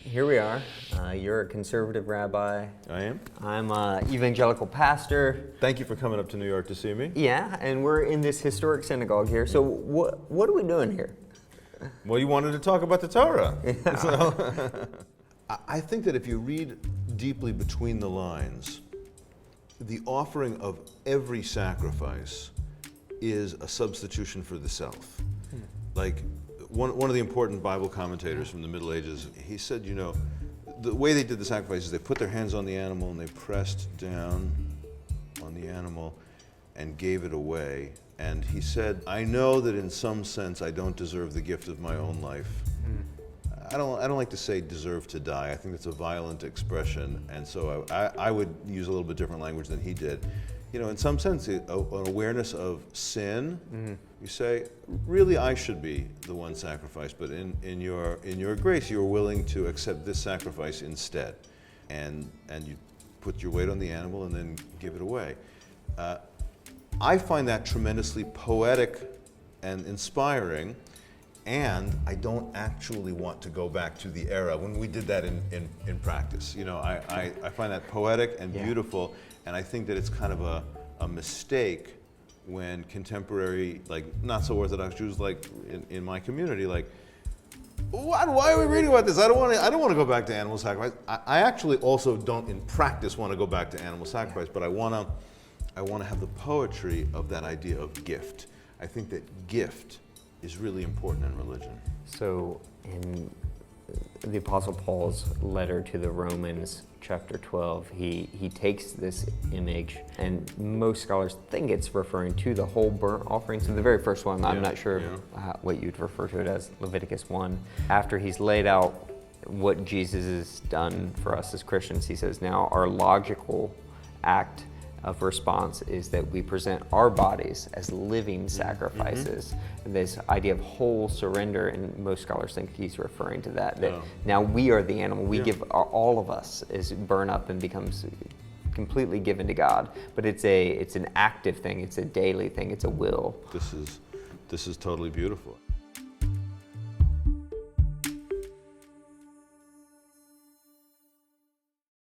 Here we are. You're a conservative rabbi. I am. I'm an evangelical pastor. Thank you for coming up to New York to see me. Yeah, and we're in this historic synagogue here. So what are we doing here? Well, you wanted to talk about the Torah. Yeah. So, I think that if you read deeply between the lines, the offering of every sacrifice is a substitution for the self. Like, one of the important Bible commentators from the Middle Ages, he said, you know, the way they did the sacrifice is they put their hands on the animal and they pressed down on the animal and gave it away. And he said, I know that in some sense I don't deserve the gift of my own life. I don't like to say deserve to die. I think that's a violent expression, and so I would use a little bit different language than he did. You know, in some sense, an awareness of sin. You say, really, I should be the one sacrificed, but in your grace, you're willing to accept this sacrifice instead, and you put your weight on the animal and then give it away. I find that tremendously poetic and inspiring. And I don't actually want to go back to the era when we did that in practice. You know, I find that poetic and beautiful, and I think that it's kind of a mistake when contemporary, like, not so Orthodox Jews, like in my community, like, why are we reading about this? I don't want to go back to animal sacrifice. I actually also don't, in practice, want to go back to animal sacrifice, but I want to have the poetry of that idea of gift. I think that gift is really important in religion. So in the Apostle Paul's letter to the Romans, chapter 12, he takes this image, and most scholars think it's referring to the whole burnt offering. So the very first one, I'm not sure what you'd refer to it as, Leviticus 1. After he's laid out what Jesus has done for us as Christians, he says, now our logical act of response is that we present our bodies as living sacrifices. This idea of whole surrender, and most scholars think he's referring to that now we are the animal. We give, all of us is burn up and becomes completely given to God. But it's an active thing. It's a daily thing. It's a will. This is totally beautiful.